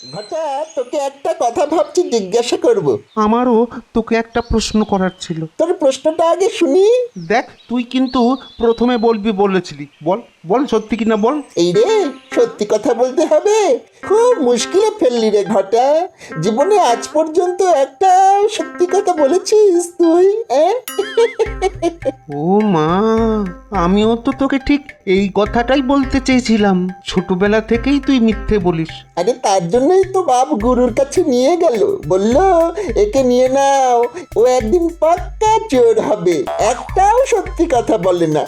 ঘটা, তোকে একটা কথা ভাবছি জিজ্ঞাসা করব। আমারও তোকে একটা প্রশ্ন করার ছিল। তোর প্রশ্নটা আগে শুনি। দেখ, তুই কিন্তু প্রথমে বলবি বলেছিলি। বল বল, সত্যি কিনা বল। এই রে, সত্যি কথা বলতে হবে? খুব মুশকিলে ফেললি রে ঘটা। জীবনে আজ পর্যন্ত একটা সত্যি কথা বলেছিস তুই? ও মা, আমিও তো তোকে ঠিক এই কথাটাই বলতে চেয়েছিলাম। ছোটবেলা থেকেই তুই মিথ্যে বলিস। আরে তার জন্যই তো বাপ গুরুর কাছে নিয়ে গেল, বললো একে নিয়ে নাও, ও একদিন পাক্কা চোর হবে, একটাও সত্যি কথা বলে না।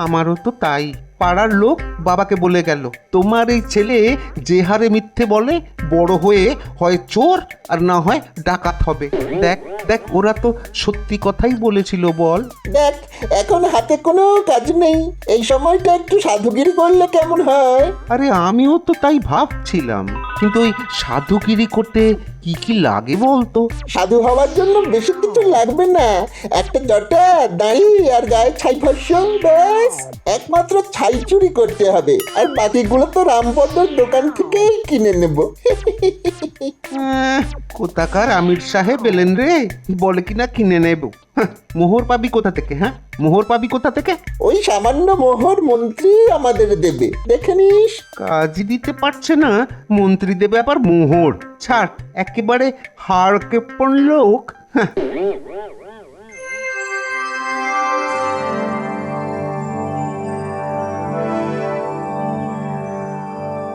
আমারও তো তাই। পাড়ার লোক বাবাকে বলে গেল, তোমার এই ছেলে যে হারে মিথ্যে বলে, বড় হয়ে হয় চোর আর না হয় ডাকাত হবে। দেখ দেখ, ওরা তো সত্যি কথাই বলেছিল। বল। দেখ, এখন হাতে কোনো কাজ নেই, এই সময়টা একটু সাধুগিরি করলে কেমন হয়? আরে আমিও তো তাই ভাবছিলাম, কিন্তু ওই সাধুগিরি করতে কি কি লাগে বলতো? সাধু হওয়ার জন্য বেশি কিছু লাগবে না, একটা জটা, দাড়ি আর গায়ে ছাই ভস্য, ব্যাস। একমাত্র ছাই চুরি করতে হবে, আর বাকিগুলো তো রামপদর দোকান থেকেই কিনে নেব। কোথাকার আমির সাহেব এলেন রে, বলে কিনা কিনে নেব। মোহর পাবি কোথা থেকে? হ্যাঁ, মোহর পাবি কোথা থেকে? ওই সামান্য মোহর মন্ত্রী আমাদের দেবে, দেখে নিস। কাজই দিতে পারছে না, মন্ত্রী দেবে আবার মোহর? ছাড়, একেবারে হাড় কেপন লোক।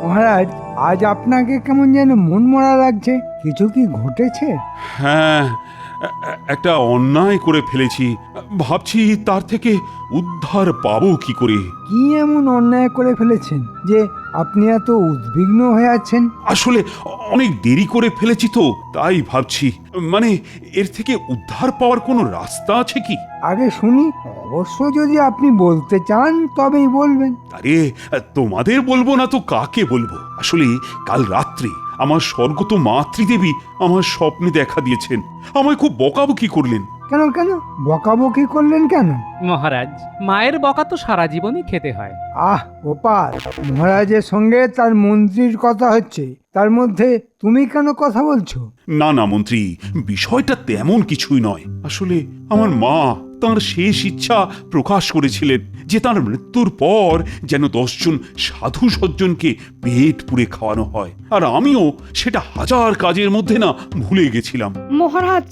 মহারাজ, আজ আপনাকে কেমন যেন মনমরা লাগছে। কিছু কি ঘটেছে? হ্যাঁ, একটা অন্যায় করে ফেলেছি। ভাবছি তার থেকে উদ্ধার পাবো কি করে। কি এমন অন্যায় করে ফেলেছেন যে আপনি এত উদ্বিগ্ন হয়ে আছেন? আসলে অনেক দেরি করে ফেলেছি তো, তাই ভাবছি। মানে, এর থেকে উদ্ধার পাওয়ার কোনো রাস্তা আছে কি? আগে শুনি, অবশ্য যদি আপনি বলতে চান তবেই বলবেন। আরে, তোমাদের বলবো না তো কাকে বলবো? আসলে কাল রাত্রে আমার স্বর্গত মাতৃদেবী আমার স্বপ্নে দেখা দিয়েছেন। আমায় খুব বকাবকি করলেন। কেন কেন বকাবকি করলেন কেন? মহারাজ, মায়ের বকা তো সারা জীবনই খেতে হয়। আহ গোপাল, মহারাজের সঙ্গে তার মন্ত্রীর কথা হচ্ছে, তার মধ্যে তুমি কেন কথা বলছো? না না মন্ত্রী, বিষয়টা তেমন কিছুই নয়। আসলে আমার মা তাঁর শেষ ইচ্ছা প্রকাশ করেছিলেন যে তার মৃত্যুর পর যেন 10 জন সাধু সজ্জনকে পেট পুড়ে খাওয়ানো হয়, আর আমিও সেটা হাজার কাজের মধ্যে না ভুলে গেছিলাম। মহারাজ,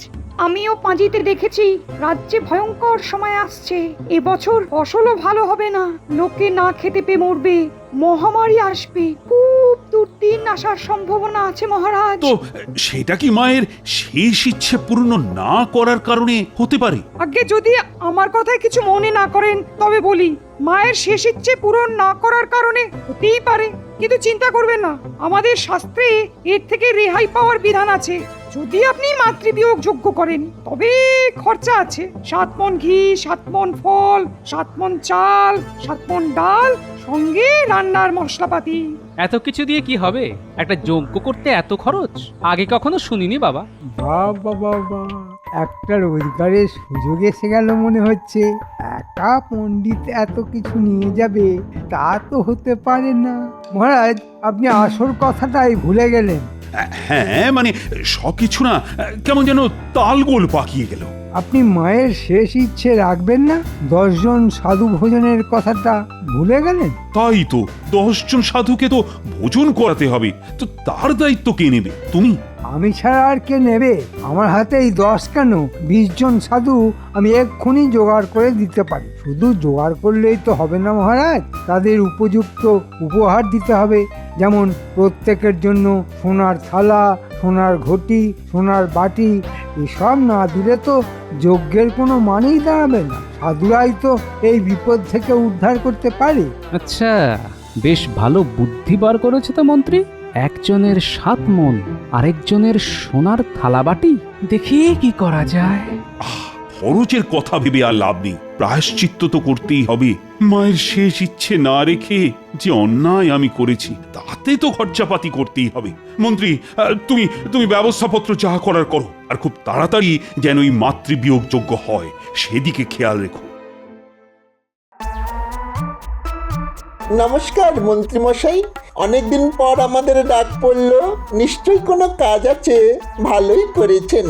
আমিও পাঁজিতে দেখেছি রাজ্যে ভয়ঙ্কর সময় আসছে। এবছর ফসলও ভালো হবে না, লোকে না খেতে পেয়ে মরবে, মহামারী আসবে, খুব দুর্দিন আসার সম্ভাবনা আছে মহারাজ। তো সেটা কি মায়ের শেষ ইচ্ছে পূর্ণ না করার কারণে হতে পারে? আগে যদি আমার কথায় কিছু মনে না করেন তবে বলি, মায়ের শেষ ইচ্ছে পূরণ না করার কারণে হতেই পারে, কিন্তু চিন্তা করবেন না, আমাদের শাস্ত্রে এর থেকে রেহাই পাওয়ার বিধান আছে। যদি আপনি মাতৃবিয়োগ যোগ্য করেন তবে খরচা আছে। 7 মণ ঘি, 7 মণ ফল, 7 মণ চাল, 7 মণ ডাল, সঙ্গে রান্নার মশলাপাতি। এত কিছু দিয়ে কি হবে? একটা যজ্ঞ করতে এত খরচ আগে কখনো শুনিনি বাবা। বাবা বাবা, একটা রোজগারের সুযোগ এসে গেল মনে হচ্ছে। একা পণ্ডিত এত কিছু নিয়ে যাবে তা তো হতে পারে না। মহারাজ, আপনি আসল কথাটাই ভুলে গেলেন। হ্যাঁ, মানে সবকিছু না কেমন যেন তালগোল পাকিয়ে গেল। আপনি মায়ের শেষ ইচ্ছে রাখবেন না? 10 জন সাধু ভোজনের কথাটা ভুলে গেলেন? তাই তো, 10 জন সাধুকে তো ভোজন করাতে হবে, তো তার দায়িত্ব কে নেবে? তুমি? আমি ছাড়া আর কে নেবে? আমার হাতে এই 10 কেন, 20 জন সাধু আমি এক্ষুনি জোগাড় করে দিতে পারি। শুধু জোগাড় করলেই তো হবে না মহারাজ, তাদের উপযুক্ত উপহার দিতে হবে। যেমন প্রত্যেকের জন্য সোনার থালা, সোনার ঘটি, সোনার বাটি। এসব না দিলে তো যজ্ঞের কোনো মানেই দাঁড়াবে না। সাধুরাই তো এই বিপদ থেকে উদ্ধার করতে পারে। আচ্ছা, বেশ ভালো বুদ্ধি বার করেছে তো মন্ত্রী। একজনের 7 মণ, আরেকজনের সোনার থালাবাটি। দেখি কি করা যায়। খরচের কথা ভেবে আর লাভ নেই, প্রায়শ্চিত্ত তো করতেই হবে। মায়ের শেষ ইচ্ছে না রেখে যে অন্যায় আমি করেছি তাতে তো খরচাপাতি করতেই হবে। মন্ত্রী, তুমি তুমি ব্যবস্থাপত্র যা করার করো, আর খুব তাড়াতাড়ি যেন এই মাতৃবিয়োগ যোগ্য হয় সেদিকে খেয়াল রেখো। নমস্কার মন্ত্রী মশাই, অনেকদিন পর আমাদের ডাক পড়লো, নিশ্চয়ই কোনো কাজ আছে। ভালোই করেছেন,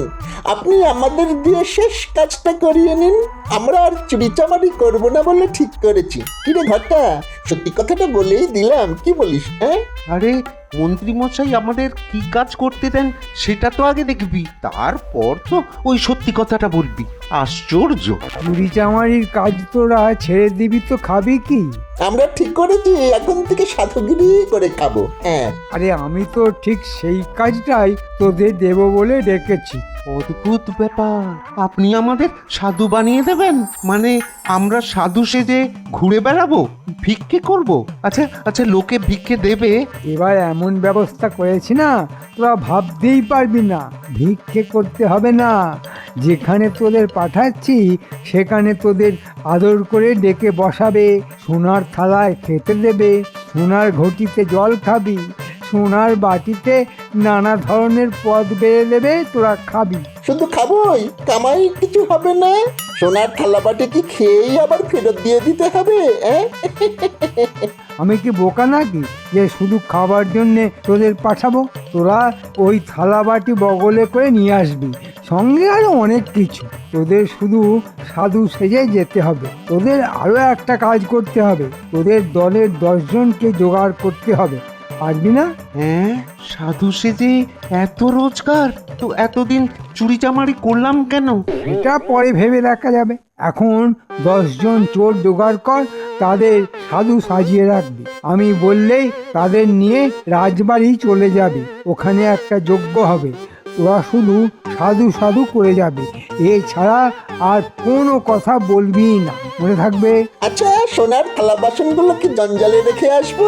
আপনি আমাদের দিয়ে শেষ কাজটা করিয়ে নিন। আমরা আর চুরিচামারি করবো না বলে ঠিক করেছি। কিরে ঘটা, সত্যি কথাটা বলেই দিলাম, কি বলিস? হ্যাঁ, আরে মন্ত্রী মশাই আমাদের কি কাজ করতে দেন সেটা তো আগে দেখবি, তারপর তো ওই সত্যি কথাটা বলবি। আশ্চর্য! চুরি চামারির কাজ তোরা ছেড়ে দিবি তো খাবি কি? আমরা ঠিক করেছি এখন থেকে সাধুগিরি করে খাবো। হ্যাঁ, আরে আমি তো ঠিক সেই কাজটাই তোদের দেব বলে ডেকেছি। অদ্ভুত ব্যাপার, আপনি আমাদের সাধু বানিয়ে দেবেন? মানে আমরা সাধু সেজে ঘুরে বেড়াবো, ভিক্ষে করব? আচ্ছা আচ্ছা, লোকে ভিক্ষে দেবে? এবার এমন ব্যবস্থা করেছি না, তোরা ভাবতেই পারবি না। ভিক্ষে করতে হবে না, যেখানে তোদের পাঠাচ্ছি সেখানে তোদের আদর করে ডেকে বসাবে, সোনার থালায় খেতে দেবে, সোনার ঘটিতে জল খাবি, সোনার বাটিতে নানা ধরনের পদ বেড়ে দেবে, তোরা খাবি। শুধু খাবোই, কামাই কিছু হবে না? সোনার থালাবাটি কি খেয়েই আবার ফেরত দিয়ে দিতে হবে? আমি কি বোকা নাকি যে শুধু খাবার জন্যে তোদের পাঠাবো? তোরা ওই থালা বাটি বগলে করে নিয়ে আসবি, সঙ্গে আরো অনেক কিছু। তোদের শুধু সাধু সেজে যেতে হবে। তোদের আরো একটা কাজ করতে হবে, তোদের দলের 10 জনকে জোগাড় করতে হবে। পারবি না? হ্যাঁ, সাধু সেজে এত রোজগার? তো এতদিন চুরি চামারি করলাম কেন? এটা পরে ভেবে দেখা যাবে। এখন 10 জন চোর জোগাড় কর, তাদের সাধু সাজিয়ে রাখবি। আমি বললেই তাদের নিয়ে রাজবাড়ি চলে যাবে, ওখানে একটা যজ্ঞ হবে। তোরা শুধু সাধু সাধু করে যাবে, এছাড়া আর কোনো কথা বলবি না, মনে থাকবে? আচ্ছা, সোনার থালা বাসনগুলো কি জঞ্জালে রেখে আসবো?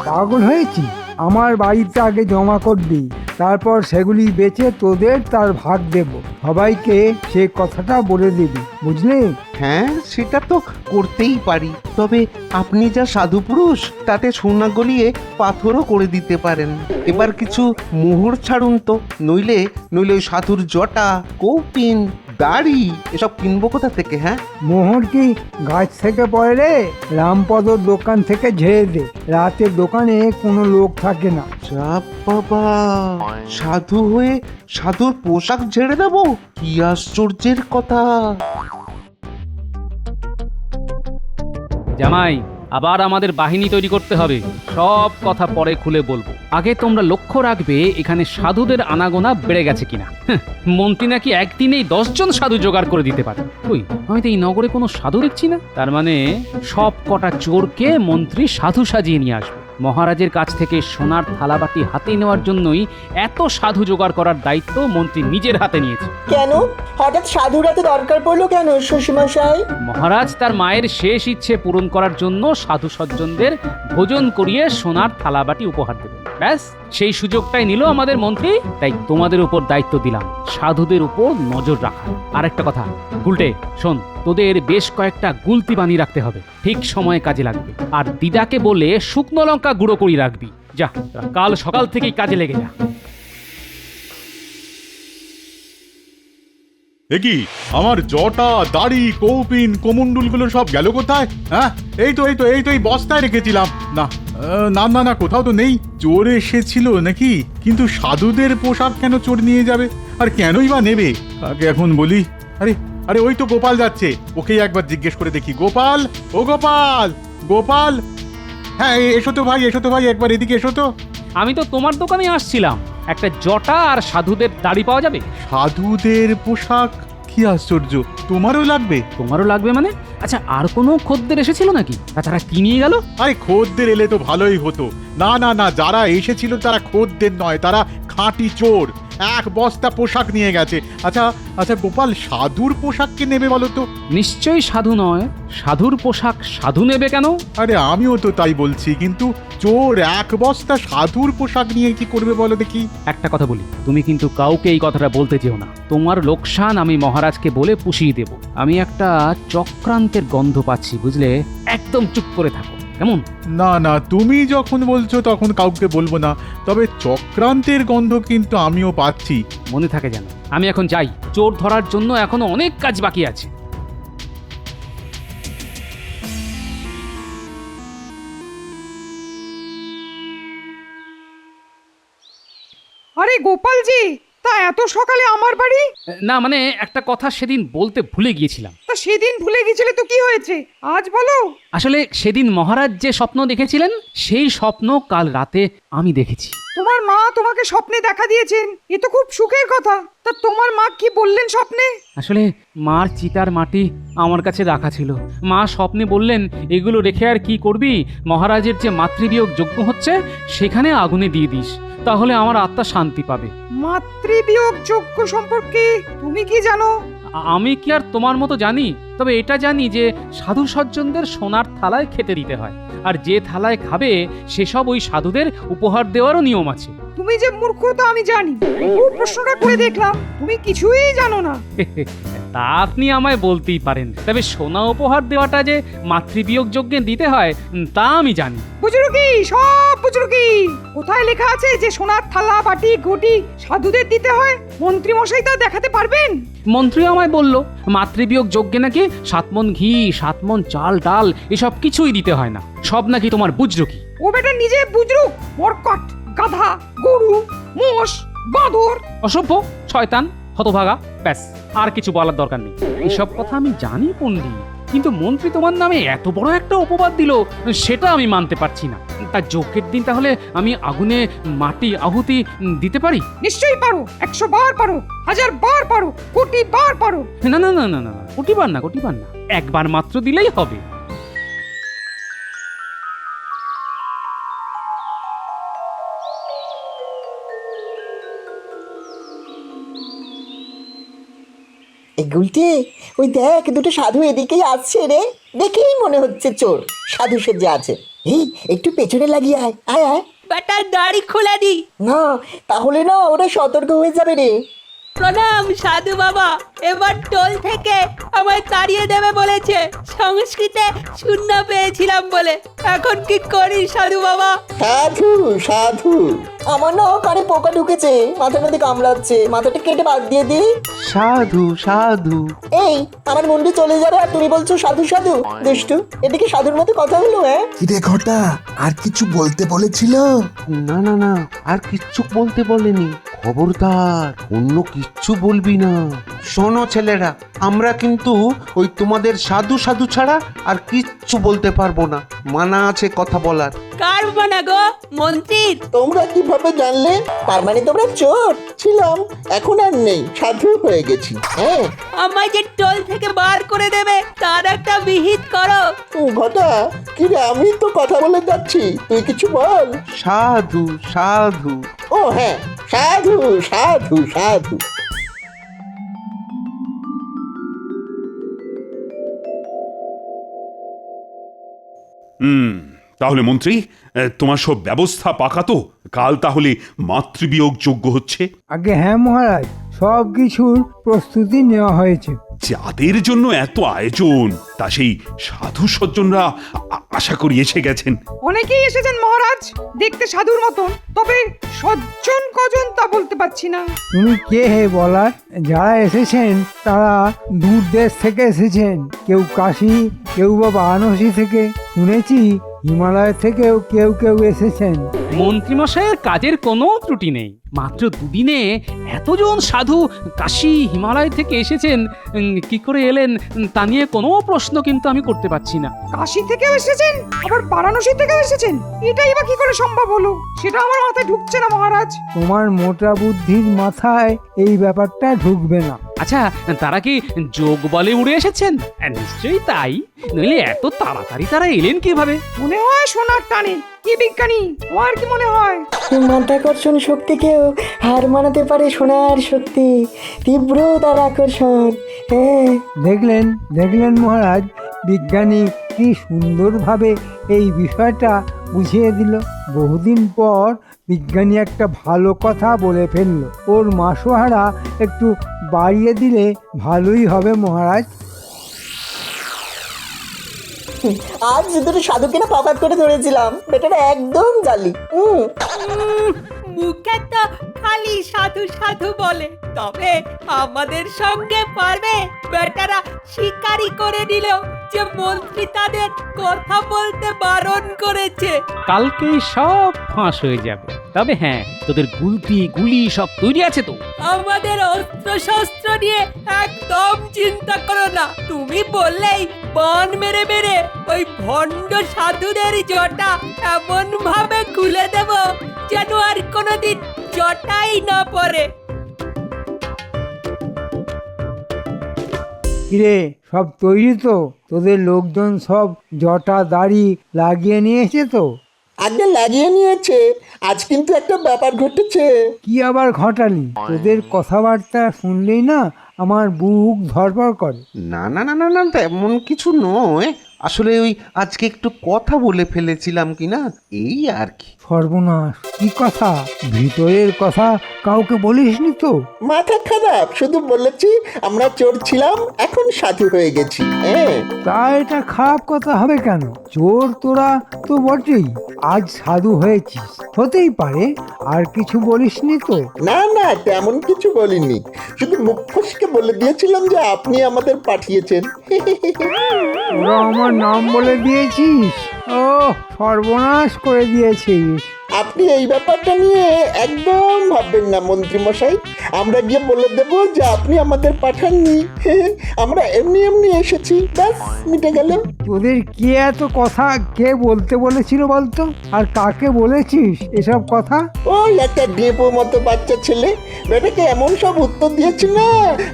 পাগল হয়েছি? আমার বাড়িতে আগে জমা করবি, তারপর সেগুলি বেচে তোদের তার ভাগ দেব। সবাইকে সে কথাটা বলে দিবি, বুঝলি? হ্যাঁ, সেটা তো করতেই পারি, তবে আপনি যা সাধু পুরুষ, তাতে সোনা গলিয়ে পাথরও করে দিতে পারেন। এবার কিছু মোহর ছাড়ুন তো, নইলে নইলে ওই সাধুর জটা, কৌপিন, দাড়ি এসব কিনবো কোথা থেকে? হ্যাঁ, মোহর কি গাছ থেকে পড়ে রে? রামপদর দোকান থেকে ঝেড়ে দে, রাতে দোকানে কোনো লোক থাকে না। যা বাবা, সাধু হয়ে সাধুর পোশাক ঝেড়ে দেবো? কি আশ্চর্যের কথা! জামাই, আবার আমাদের বাহিনী তৈরি করতে হবে। সব কথা পরে খুলে বলবো, আগে তোমরা লক্ষ্য রাখবে এখানে সাধুদের আনাগোনা বেড়ে গেছে কিনা। মন্ত্রী নাকি একদিনেই 10 জন সাধু জোগাড় করে দিতে পারে। ওই, আমি তো এই নগরে কোনো সাধু দেখছি না। তার মানে সব কটা চোরকে মন্ত্রী সাধু সাজিয়ে নিয়ে আসবে। মহারাজের কাছ থেকে সোনার থালাবাটি হাতে নেওয়ার জন্যই এত সাধু জোগাড় করার দায়িত্ব মন্ত্রী নিজের হাতে নিয়েছে। কেন হঠাৎ সাধুরাতে দরকার পড়লো কেন শ্বশুরমশাই? মহারাজ তার মায়ের শেষ ইচ্ছে পূরণ করার জন্য সাধু সজ্জনদের ভোজন করিয়ে সোনার থালাবাটি উপহার দেবেন। ব্যাস, সেই সুযোগটাই নিল আমাদের মন্ত্রী। তাই তোমাদের উপর দায়িত্ব দিলাম সাধুদের উপর নজর রাখা। আর একটা কথা, গুলটে শোন, তোদের বেশ কয়েকটা গুলতি বানিয়ে রাখতে হবে, ঠিক সময়ে কাজে লাগবে। আর দিদাকে বলে শুকনো লঙ্কা গুঁড়ো করে রাখবি। যা, কাল সকাল থেকেই কাজে লেগে যা। কি আমার জটা, দাড়ি, কৌপিন, কোমণ্ডুলগুলো সব গেল কোথায়? হ্যাঁ, এই তো এই বস্তায় রেখেছিলাম। না না না না, কোথাও তো নেই। চোর এসেছিল নাকি? কিন্তু সাধুদের পোশাক কেন চোর নিয়ে যাবে? আর কেনই বা নেবে? আগে এখন বলি। আরে আরে, ওই তো গোপাল যাচ্ছে, ওকেই একবার জিজ্ঞেস করে দেখি। গোপাল, ও গোপাল, গোপাল! হ্যাঁ, এসো তো ভাই, একবার এদিকে এসো তো। আমি তো তোমার দোকানে আসছিলাম, একটা জটা আর সাধুদের দাড়ি পাওয়া যাবে? সাধুদের পোশাক? কি আশ্চর্য, তোমারও লাগবে? তোমারও লাগবে মানে? আচ্ছা, আর কোনো খদ্দের এসেছিল নাকি? তাছাড়া কি নিয়ে গেল? আরে খদ্দের এলে তো ভালোই হতো। না না না, যারা এসেছিল তারা খদ্দের নয়, তারা খাঁটি চোর। 1 বস্তা পোশাক নিয়ে গেছে। আচ্ছা আচ্ছা গোপাল, সাধুর পোশাক কে নেবে বলো তো? নিশ্চয়ই সাধু নয়। সাধুর পোশাক সাধু নেবে কেন? আরে আমিও তো তাই বলছি, কিন্তু চোর 1 বস্তা সাধুর পোশাক নিয়ে কি করবে বলো দেখি? একটা কথা বলি, তুমি কিন্তু কাউকে এই কথাটা বলতে যেও না। তোমার লোকসান আমি মহারাজকে বলে পুষিয়ে দেব। আমি একটা চক্রান্তের গন্ধ পাচ্ছি, বুঝলে? একদম চুপ করে থাকো, কেমন? না না, তুমি যখন বলছো তখন কাউকে বলবো না, তবে চক্রান্তের গন্ধ কিন্তু আমিও পাচ্ছি। মনে থাকে যেন। আমি এখন যাই, চোর ধরার জন্য এখনো অনেক কাজ বাকি আছে। আরে গোপালজি, তা এত সকালে আমার বাড়ি? না মানে একটা কথা সেদিন বলতে ভুলে গিয়েছিলাম। তা সেদিন ভুলে গেছিলে তো কি হয়েছে, আজ বলো। আসলে সেদিন মহারাজ যে স্বপ্ন দেখেছিলেন সেই স্বপ্ন কাল রাতে আমি দেখেছি। তোমার মা তোমাকে স্বপ্নে দেখা দিয়েছেন, এ তো খুব সুখের কথা। তা তোমার মা কি বললেন স্বপ্নে? আসলে মার চিতার মাটি আমার কাছে রাখা ছিল। মা স্বপ্নে বললেন, এগুলো রেখে আর কি করবি, মহারাজের যে মাতৃবিয়োগ যজ্ঞ হচ্ছে সেখানে আগুনে দিয়ে দিস, তাহলে আমার আত্মা শান্তি পাবে। মাতৃবিয়োগ যজ্ঞ সম্পর্কে তুমি কি জানো? আমি কি আর তোমার মতো জানি? তবে এটা জানি যে সাধু সজ্জনদের সোনার থালায় খেতে দিতে হয়, আর যে থালায় খাবে সেসব ওই সাধুদের উপহার দেওয়ারও নিয়ম আছে। তুমি যে মূর্খ তা আমি জানি, খুব প্রশ্নটা করে দেখলাম তুমি কিছুই জানো না। তা আপনি আমায় বলতেই পারেন, তবে সোনা উপহার দেওয়াটা যে মাতৃবিয়োগ যজ্ঞে দিতে হয় তা আমি জানি। বুঝরুকি, সব বুঝরুকি। কোথায় লেখা আছে যে সোনার থালা বাটি ঘটি সাধুদের দিতে হয়? মন্ত্রী মশাই তা দেখাতে পারবেন? মন্ত্রী আমায় বলল মাতৃবিয়োগ যজ্ঞে নাকি 7 মণ ঘি, 7 মণ চাল ডাল এসব কিছুই দিতে হয় না, সব নাকি তোমার বুঝরুকি। ও বেটা নিজে বুঝরুক, মরকট, গাধা, গরু, মোষ, বাঁদর। অসভ্য, শয়তান, হতভাগা, ব্যাস আর কিছু বলার দরকার নেই। এসব কথা আমি জানি পণ্ডিত, কিন্তু মন্ত্রী তোমার নামে এত বড় একটা অপবাদ দিল সেটা আমি মানতে পারছি না। তার যজ্ঞের দিন তাহলে আমি আগুনে মাটি আহুতি দিতে পারি? নিশ্চয়ই পারো, 100 বার পারো, 1000 বার পারো, কোটি বার পারো। না না না না না, কোটিবার না, কোটিবার না, একবার মাত্র দিলেই হবে। এই গুলটে, ওই দেখ দুটো সাধু এদিকেই আসছে রে, দেখেই মনে হচ্ছে চোর। সাধু সেজে আছে। এই একটু পেছনে লাগিয়ে আয়, আয় আয়। বেটার দাড়ি খুলে দি। না, তাহলে না ওরা সতর্ক হয়ে যাবে রে। প্রণাম সাধু বাবা, এবার টোল থেকে আমায় তাড়িয়ে দেবে বলেছে, সংস্কৃতে শূন্য পেয়েছিলাম বলে। এখন কি করি সাধু বাবা? সাধু সাধু, আমার না কানে পোকা ঢুকেছে, মাথার মধ্যে কামড়াচ্ছে, মাথাটা কেটে বাদ দিয়ে দি। সাধু সাধু। এই আমার মুন্ডি চলে যাবে আর তুমি বলছো সাধু সাধু? দুষ্টু, এদিকে সাধুর মতো কথা হলো? হ্যাঁ কিরে ঘটা, আর কিছু বলতে বলেছিল? না না না, আর কিচ্ছু বলতে বলেনি। খবরদার অন্য কিচ্ছু বলবি না। শোনো ছেলেরা, আমরা কিন্তু ওই তোমাদের সাধু সাধু ছাড়া আর কিচ্ছু বলতে পারবো না, মানা আছে কথা বলার। কার বানা গো? মন্ত্রীর? তোমরা কিভাবে জানলে? তার মানে তোমরা চোর? ছিলাম, এখন আর নেই, সাধু হয়ে গেছি। হ্যাঁ আমায় যে টোল থেকে বার করে দেবে তার একটা বিহিত করো। ঘটা, কিরে আমি তো কথা বলে যাচ্ছি, তুই কিছু বল। সাধু সাধু। ও হ্যাঁ, সাধু সাধু সাধু। তাহলে মন্ত্রী, তোমার সব ব্যবস্থা পাকা তো? কাল তাহলে মাতৃবিয়োগ যজ্ঞ হচ্ছে? আগে হ্যাঁ মহারাজ, সব কিছুর প্রস্তুতি নেওয়া হয়েছে। যাদের জন্য এত আয়োজন, তা সেই সাধু সজ্জনরা আশা করি এসে গেছেন। অনেকেই এসেছেন মহারাজ, দেখতে সাধুর মতন, তবে সজ্জন কজন তা বলতে পারছি না। তুমি কে হে বলার? যারা এসেছেন তারা দূর দেশ থেকে এসেছেন, কেউ কাশী, কেউ বা বারাণসী থেকে, শুনেছি হিমালয় থেকেও কেউ কেউ এসেছেন। মন্ত্রীমশাইয়ের কাজের কোনো ত্রুটি নেই। মাত্র দুদিনে এতজন সাধু কাশী হিমালয় থেকে এসেছেন, কি করে এলেন তা নিয়ে কোনো প্রশ্ন কিন্তু আমি করতে পারছি না। কাশী থেকেও এসেছেন, আবার বারাণসী থেকেও এসেছেন, এটাই বা কি করে সম্ভব হলো? সেটা আমার মাথায় ঢুকছে না মহারাজ। তোমার মোটা বুদ্ধির মাথায় এই ব্যাপারটা ঢুকবে না। আচ্ছা, তারা কি যোগ বলে উড়ে এসেছেন? নিশ্চয়ই তাই, নইলে এত তাড়াতাড়ি তারা এলেন কিভাবে? মনে হয় সোনার টানে। কি বিজ্ঞানী, তোমার কি মনে হয়? মাধ্যাকর্ষণ শক্তিকেও হার মানাতে পারে সোনার শক্তি, তীব্র তার আকর্ষণ। হ্যাঁ দেখলেন দেখলেন মহারাজ, বিজ্ঞানী কি সুন্দরভাবে এই বিষয়টা বুঝিয়ে দিল। বহুদিন পর বিজ্ঞানী একটা ভালো কথা বলে ফেলল। ওর মাসোহারা একটু বাড়িয়ে দিলে ভালোই হবে মহারাজ। আজ দুটো সাধুকে না পাপাত করে ধরেছিলাম, বেটারা একদম জালি। মুখে তো খালি সাধু সাধু বলে, তবে আমাদের সঙ্গে পারবে? বেটারা শিকারি করে নিল, যে মন্ত্রী তাদের কথা বলতে বারণ করেছে। কালকেই সব ফাঁস হয়ে যাবে। তবে হ্যাঁ, তোদের গুলি সব তৈরি আছে তো? আমাদের অস্ত্র শস্ত্র নিয়ে একদম চিন্তা করো না। তুমি বললেই বান মেরে মেরে ওই ভণ্ড সাধুদের জটা এমন ভাবে খুলে দেব যেন আর কোনোদিন জটাই না পড়ে। কিরে, সব তৈরি তো? তোদের লোকজন সব জটা দাড়ি লাগিয়ে নিয়েছে তো? আগে লাগিয়ে নিয়েছে। আজ কিন্তু একটা ব্যাপার ঘটেছে। কি আবার ঘটালি? তোদের কথাবার্তা শুনলেই না আমার বুক ধড়ফড় করে। না না না না না, তেমন কিছু নয়। আসলে ওই আজকে একটু কথা বলে ফেলেছিলাম কি না, এই আর কি। সর্বনাশ! কি কথা? ভিতরের কথা কাউকে বলিসনি তো? মাথা খারাপ, শুধু বলেছি আমরা চোর ছিলাম, এখন সাধু হয়ে গেছি। হ্যাঁ, তা এটা খারাপ কথা হবে কেন? চোর তোরা তো বটেই, আজ সাধু হয়েছিস, হতেই পারে। আর কিছু বলিসনি তো? না না, তেমন কিছু বলিনি। শুধু মুখ ফসকে বলে দিয়েছিলাম যে আপনি আমাদের পাঠিয়েছেন। ওরা আমার নাম বলে দিয়েছিস? ও, সর্বনাশ করে দিয়েছিস। আপনি এই ব্যাপারটা নিয়ে একদম ভাববেন না মন্ত্রী মশাই। আমরা গিয়ে বলে দেব যে আপনি আমাদের পাঠাননি, আমরা এমনি এমনি এসেছি, ব্যাস মিটে গেল। তোদের কে এত কথা কে বলতে বলেছিল বলতো? আর কাকে বলেছিস এসব কথা? ওই একটা ডেপো মতো বাচ্চা ছেলে, বেটাকে এমন সব উত্তর দিয়েছে না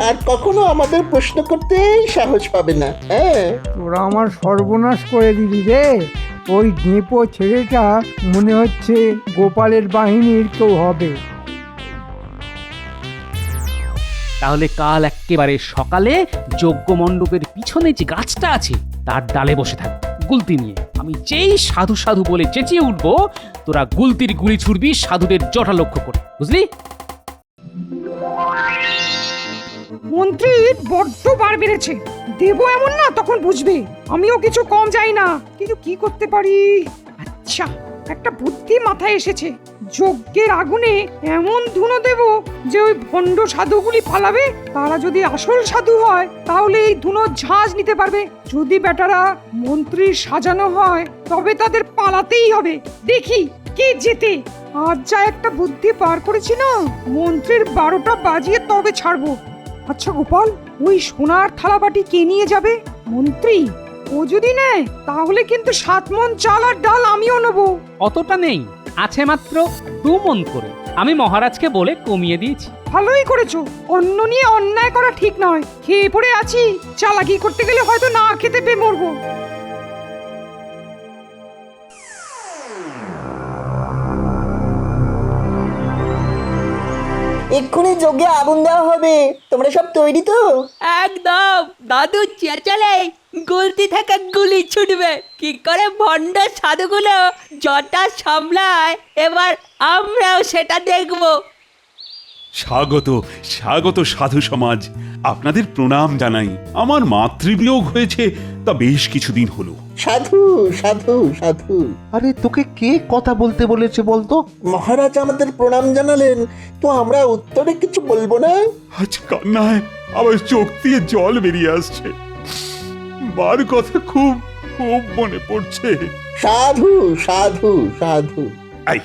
আর কখনো আমাদের প্রশ্ন করতেই সাহস পাবে না। হ্যাঁ, তোরা আমার সর্বনাশ করে দিলি রে। ওই ডেপো ছেলেটা মনে হচ্ছে গোপালের বাহিনীর কেউ হবে। তাহলে কাল একেবারে সকালে যজ্ঞ মণ্ডপের পিছনে যে গাছটা আছে তার ডালে বসে থাক গুলতি নিয়ে। আমি যেই সাধু সাধু বলে চেঁচিয়ে উঠবো, তোরা গুলতির গুলি ছুড়বি সাধুদের জটা লক্ষ্য করে, বুঝলি? মন্ত্রীর বড্ড বার বেড়েছে। দেবো এমন না, তখন বুঝবে। আমিও কিছু কম যাই না, কিন্তু কি করতে পারি? আচ্ছা, একটা বুদ্ধি মাথায় এসেছে। যজ্ঞের আগুনে এমন ধুনো দেব যে ওই ভণ্ড সাধুগুলি পালাবে। তারা যদি আসল সাধু হয় তাহলে এই ধুনো ঝাঁজ নিতে পারবে। যদি বেটারা মন্ত্রীর সাজানো হয় তবে তাদের পালাতেই হবে। দেখি কে জেতে। আজ যা একটা বুদ্ধি পার করেছি না, মন্ত্রীর 12টা বাজিয়ে তবে ছাড়বো। আচ্ছা গোপাল, ওই সোনার থালাবাটি কে নিয়ে যাবে? মন্ত্রী। ও যদি নেয় তাহলে কিন্তু 7 মণ চাল আর ডাল আমিও নেবো। অতটা নেই, আছে মাত্র 2 মণ করে। আমি মহারাজকে বলে কমিয়ে দিয়েছি। ভালোই করেছো। অন্ন নিয়ে অন্যায় করা ঠিক নয়। খেয়ে পড়ে আছি, চালাকি করতে গেলে হয়তো না খেতে পেয়ে মরবো। এক্ষুনি যজ্ঞে আগুন দেওয়া হবে, তোমরা সব তৈরি তো? একদম। দাদু চেঁচালে গুলতি থেকে গুলি ছুটবে। কি করে ভণ্ড সাধুগুলো জটা সামলায় এবার আমরাও সেটা দেখবো। স্বাগত স্বাগত সাধু সমাজ, আপনাদের প্রণাম জানাই। আমার মাতৃবিয়োগ হয়েছে তা বেশ কিছুদিন হলো। সাধু সাধু সাধু। আরে তোকে কে কথা বলতে বলেছে বলতো? মহারাজ আমাদের প্রণাম জানালেন, তো আমরা উত্তরে কিছু বলবো না? আজ কান্নায় আবার চোখ দিয়ে জল বেরিয়ে আসছে। মার কথা খুব খুব মনে পড়ছে। সাধু সাধু সাধু। এই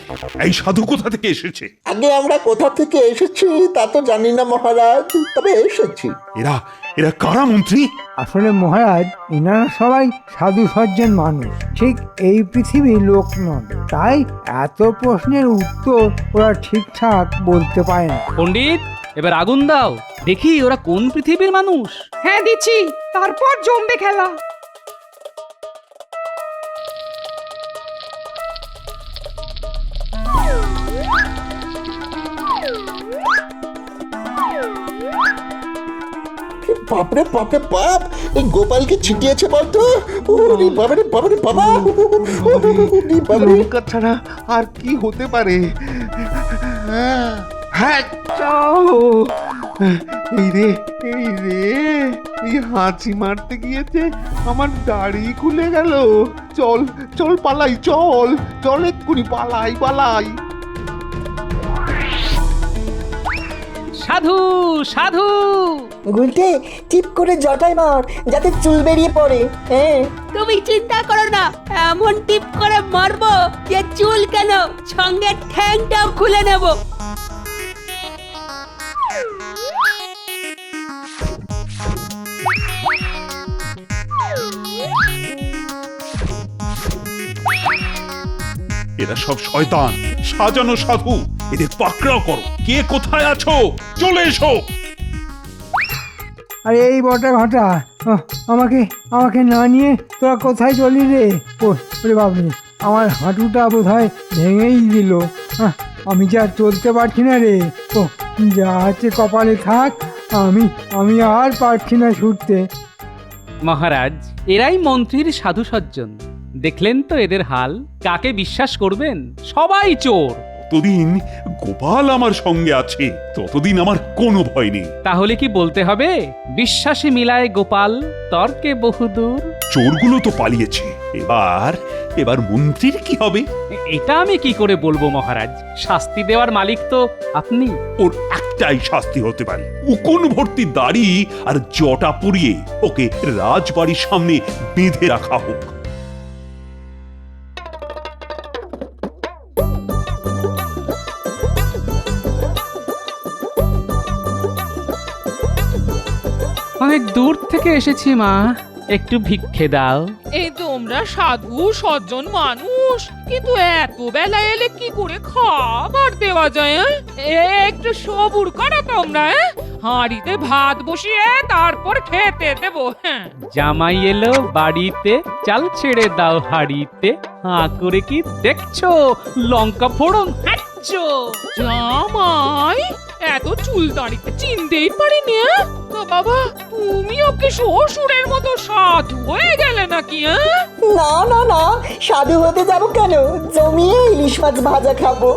এই সাধু কোথা থেকে এসেছে? আগে আমরা কোথা থেকে এসেছি তা তো জানি না মহারাজ, তবে এসেছি। এরা এরা কারা মন্ত্রী? আসলে মহারাজ, এনারা সবাই সাধু সজ্জন মানুষ, ঠিক এই পৃথিবীর লোক নন। তাই এত প্রশ্নের উত্তর ওরা ঠিকঠাক বলতে পারে না। পণ্ডিত, এবার আগুন দাও, দেখি ওরা কোন পৃথিবীর মানুষ। হ্যাঁ দিচ্ছি, তারপর জমবে খেলা। বাপরে বাপরে বাপ, এই গোপালকে ছিটিয়েছে বলতো? ওরে বাবারে বাবারে বাবা, ওরে বাবারে। লঙ্কা ছাড়া আর কি হতে পারে? হ্যাঁ, চাও। এই রে এই রে, এই হাঁচি মারতে গিয়েছে আমার দাড়ি খুলে গেল। চল চল পালাই, চল চল এক্ষুনি পালাই পালাই। সাধু সাধু। গুলটে টিপ করে জটায় মার যাতে চুল বেরিয়ে পড়ে। হ্যাঁ তুমি চিন্তা করো না, এমন টিপ করে মারবো যে চুল কেন সঙ্গে ঠ্যাংটাও খুলে নেব। এরা সব শয়তান সাজানো সাধু, এদের পাকড়াও করো। কে কোথায় আছো চলে এসো। আরে এই বটা ঘটা, আমাকে আমাকে না নিয়ে তোরা কোথায় চলি রে? ওরে বাবরে, আমার হাঁটুটা বোধ হয় ভেঙেই দিল। আমি যা চলতে পারছি না রে। ও যা আছে কপালে থাক, আমি আর পারছি না ছুটতে। মহারাজ, এরাই মন্ত্রীর সাধু সজ্জন। দেখলেন তো এদের হাল। কাকে বিশ্বাস করবেন? সবাই চোর। যতদিন গোপাল আমার সঙ্গে আছে ততদিন আমার কোনো ভয় নেই। তাহলে কি বলতে হবে বিশ্বাসে মিলায় গোপাল, তর্কে বহুদূর? চোরগুলো তো পালিয়েছে, এবার মন্ত্রীর কি হবে? এটা আমি কি করে বলবো মহারাজ? শাস্তি দেওয়ার মালিক তো আপনি। ওর একটাই শাস্তি হতে পারে, উকুন ভর্তি দাড়ি আর জটা পুড়িয়ে ওকে রাজবাড়ির সামনে বেঁধে রাখা হোক। অনেক দূর থেকে এসেছি মা, একটু ভিক্ষে দাও। এই তোমরা সাধু সজ্জন মানুষ, কিন্তু এত বেলা এলে কি করে খাবার দেওয়া যায়? একটু সবুর করো তোমরা। হাঁড়িতে ভাত বসিয়ে তারপর খেতে দেবো। হ্যাঁ, জামাই এলো বাড়িতে, চাল ছেড়ে দাও হাড়িতে। হাঁ করে কি দেখছো? লঙ্কা ফোড়ন খাচ্ছো? জামাই এত চুল দাঁড়িতে চিনতেই পারিনি। তো বাবা, তুমি ওকে শ্বশুরের মতো সাধু হয়ে গেলে নাকি? না না না, সাধু হতে যাবো কেন? জমিয়ে ইলিশ মাছ ভাজা খাবো।